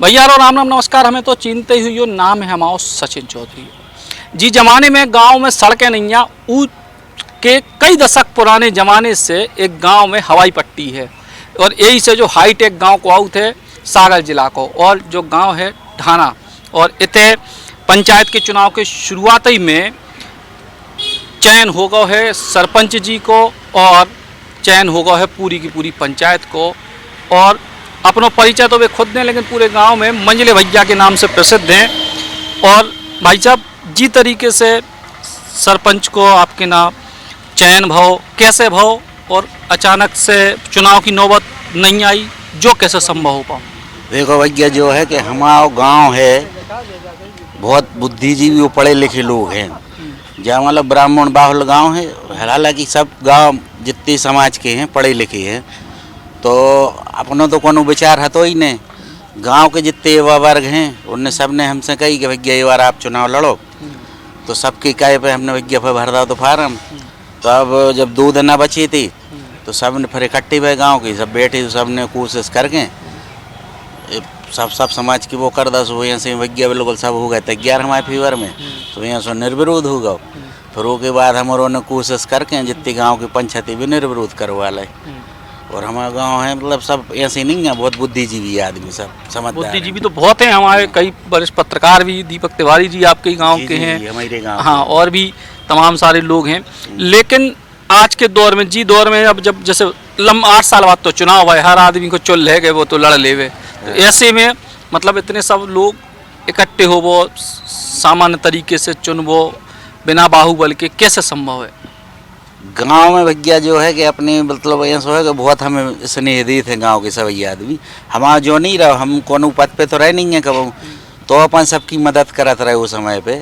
भैया और राम राम नमस्कार। हमें तो चिंते हुई हो नाम है हमारा सचिन चौधरी जी। जमाने में गांव में सड़कें नहीं आ के कई दशक पुराने ज़माने से एक गांव में हवाई पट्टी है और यही से जो हाईटेक गांव को आउट है सागर जिला को, और जो गांव है ढाना, और इतने पंचायत के चुनाव के शुरुआत ही में चयन हो गया है सरपंच जी को और चयन हो गया है पूरी की पूरी पंचायत को। और अपना परिचय तो वे खुद दें, लेकिन पूरे गांव में मंजले भैया के नाम से प्रसिद्ध हैं। और भाई साहब जी तरीके से सरपंच को आपके नाम चयन भाव कैसे भाव और अचानक से चुनाव की नौबत नहीं आई, जो कैसे संभव हो पाओ? देखो भैया, जो है कि हमारा गांव है बहुत बुद्धिजीवी और पढ़े लिखे लोग हैं, जहाँ मतलब ब्राह्मण बाहुल गांव है। हालांकि सब गांव जितने समाज के हैं पढ़े लिखे हैं, तो अपनों तो कोनो विचार है तो ही नहीं। गांव के जितने युवा वर्ग हैं उनने सब ने हमसे कही कि भैया ये बार आप चुनाव लड़ो, तो सबके कहे पे हमने भैया पे भर दो तो फार्म। तो अब जब 2 दिन बची थी तो सब ने फिर इकट्ठे हुए गाँव की सब बैठे, तो सब ने कोशिश करके सब समाज की वो कर दस वो यहाँ से भैया बिल्कुल सब हो गए तैयार हमारे फेवर में, तो यहाँ से निर्विरोध हो गए। फिर उसके बाद हमारों ने कोशिश करके जितने गाँव की पंचायती भी निर्विरोध करवा ले। और हमारा गांव है मतलब सब ऐसे नहीं है, बहुत बुद्धिजीवी आदमी, सब समझदार। बुद्धिजीवी तो बहुत हैं हमारे, कई वरिष्ठ पत्रकार भी, दीपक तिवारी जी आपके गांव के हैं, हमारे गांव, हाँ, और भी तमाम सारे लोग हैं। लेकिन आज के दौर में दौर में अब जब जैसे 8 साल बाद तो चुनाव है, हर आदमी को चुन ले गए वो तो लड़ लेवे, तो ऐसे में मतलब इतने सब लोग इकट्ठे हो वो सामान्य तरीके से चुनवो बिना बाहुबल के कैसे संभव है? गांव में भैया जो है कि अपने मतलब ऐसा है कि बहुत हमें स्नेह दी थे गांव के सभी आदमी। हमारा जो नहीं रहा, हम कोनो पद पे तो रह नहीं है कब, तो अपन सबकी मदद करत रहे उस समय पे।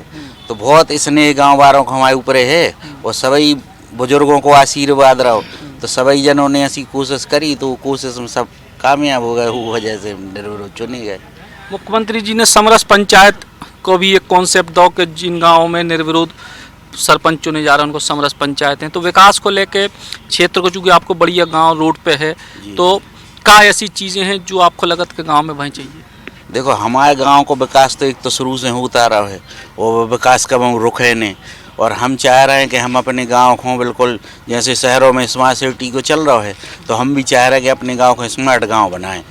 तो बहुत स्नेह गांव वालों को हमारे ऊपर है और सभी बुजुर्गों को आशीर्वाद रहो, तो सभी जनों ने ऐसी कोशिश करी, तो कोशिश में सब कामयाब हो गए, वो वजह से निर्विरोध चुने गए। मुख्यमंत्री जी ने समरस पंचायत को भी एक कॉन्सेप्ट दो कि जिन गाँव में निर्विरोध सरपंच चुने जा रहे हैं उनको समरस पंचायत हैं। तो विकास को लेके क्षेत्र को, चूँकि आपको बढ़िया गांव रोड पे है, तो क्या ऐसी चीज़ें हैं जो आपको लगत के गांव में वहीं चाहिए? देखो, हमारे गांव को विकास तो एक तो शुरू से होता रहा है, वो विकास कब हम रुके नहीं। और हम चाह रहे हैं कि हम अपने गांव को बिल्कुल जैसे शहरों में स्मार्ट सिटी को चल रहा है, तो हम भी चाह रहे हैं कि अपने गाँव को स्मार्ट गाँव बनाएँ।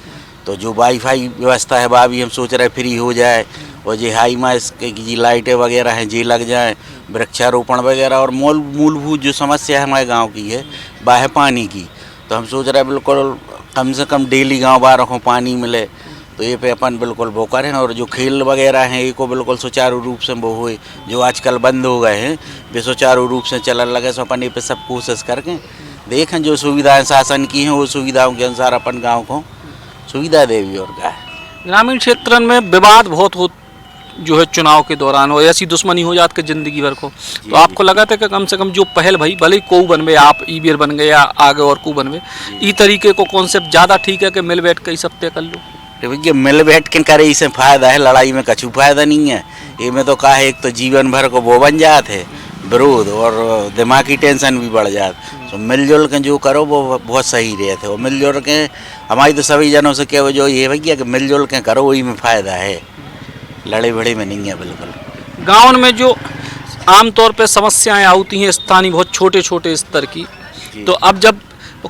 तो जो वाईफाई व्यवस्था है वह भी हम सोच रहे फ्री हो जाए, और जो हाई मास की लाइटें वगैरह हैं जी लग जाएँ, वृक्षारोपण वगैरह। और मूलभूत जो समस्या है हमारे गांव की है वह है पानी की, तो हम सोच रहे हैं बिल्कुल कम से कम डेली गांव वालों को पानी मिले, तो ये पे अपन बिल्कुल वो करें। और जो खेल वगैरह हैं ये को बिल्कुल सुचारू रूप से वो हुए, जो आजकल बंद हो गए हैं वे सुचारू रूप से चलने लगे, सो अपन ये पे सब कोशिश करके देखें जो सुविधाएँ शासन की हैं वो सुविधाओं के अनुसार अपन गाँव को सुविधा देवी। और क्या है, ग्रामीण क्षेत्र में विवाद बहुत हो जो है चुनाव के दौरान, और ऐसी दुश्मनी हो जाती है जिंदगी भर को। तो आपको लगा था कि कम से कम जो पहल भाई भले को बनवे, आप ईबीर बन गए या आगे और को बनवे, ई तरीके को कॉन्सेप्ट ज़्यादा ठीक है कि मिल बैठ के सब तय कर लो? भैया मिल बैठ के करे इससे फायदा है, लड़ाई में कछु फायदा नहीं है। ये में तो कहा है एक तो जीवन भर को वो बन जाते है विरोध, और दिमागी टेंशन भी बढ़ जाती। तो मिलजुल के जो करो वो बहुत सही रहते हो। मिलजुल के हमारी तो सभी जनों से कहो जो ये भैया कि मिलजुल के करो, वही में फ़ायदा है, लड़े बड़े में नहीं है बिल्कुल। गाँव में जो आमतौर पे समस्याएं आती हैं स्थानीय बहुत छोटे छोटे स्तर की, तो अब जब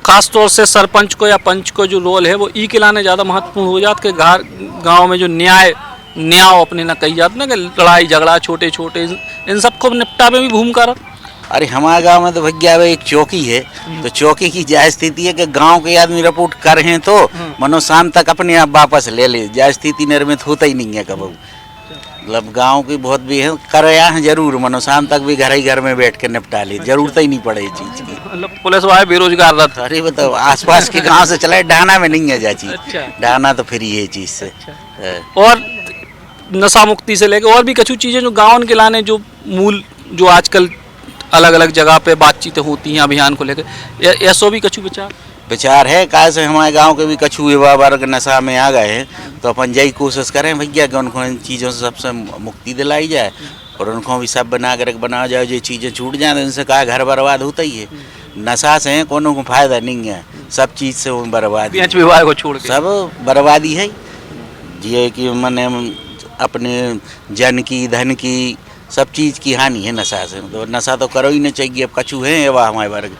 खास तौर से सरपंच को या पंच को जो रोल है वो ई के लाने ज़्यादा महत्वपूर्ण हो जाता है कि गाँव में जो न्याय अपने ना कही जाती ना कि लड़ाई झगड़ा छोटे छोटे इन सबको निपटा में भी भूमिका रहा। अरे हमारे गांव में तो भैया एक चौकी है, तो चौकी की जायज स्थिति है कि गांव के आदमी रिपोर्ट कर हैं तो मनो शाम तक अपने आप वापस ले ले, जायज स्थिति निर्मित होता ही नहीं है कभी। मतलब गांव की बहुत भी है कर हैं जरूर, मनो शाम तक भी घर में बैठ के निपटा ले, जरूरत ही नहीं पड़े इस चीज़ की। मतलब पुलिस वाले बेरोजगार रहता? अरे बताओ, आसपास के गाँव से चले, ढाना में नहीं है जाची। ढाना तो फ्री है चीज़ से। और नशा मुक्ति से लेकर और भी कुछ चीज़ें जो गाँव के लाने जो मूल जो आजकल अलग अलग जगह पे बातचीतें होती हैं अभियान को लेकर, ऐसा भी कछु विचार है। कहा से हमारे गांव के भी कछु युवा वर्ग नशा में आ गए हैं, तो अपन यही कोशिश करें भैया कि उनको इन चीज़ों से सबसे मुक्ति दिलाई जाए, और उनको भी सब बनाया जाए, जो चीज़ें छूट जाए उनसे कहा घर बर्बाद होता ही है। नशा से कोनो को फायदा नहीं है, सब चीज़ से वो बर्बादी, विवाह को छोड़ के सब बर्बादी है। ये कि मैंने अपने जन की धन की सब चीज़ की हानि है नशा से। तो नशा तो करो ही नहीं चाहिए। अब कछु है एवा हमारे वर्ग,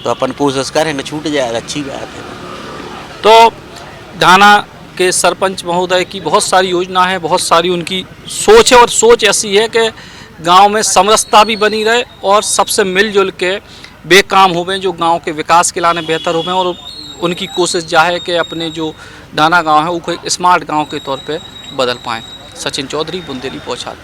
तो अपन कोशिश करेंगे छूट जाएगा, अच्छी बात है। तो ढाना के सरपंच महोदय की बहुत सारी योजना है, बहुत सारी उनकी सोच है, और सोच ऐसी है कि गांव में समरसता भी बनी रहे और सबसे मिलजुल के वे काम होवे जो गांव के विकास के लाने बेहतर होवे, और उनकी कोशिश जा है कि अपने जो ढाना गांव है उसको एक स्मार्ट गांव के तौर पे बदल पाएँ। सचिन चौधरी, बुंदेली, पौछार।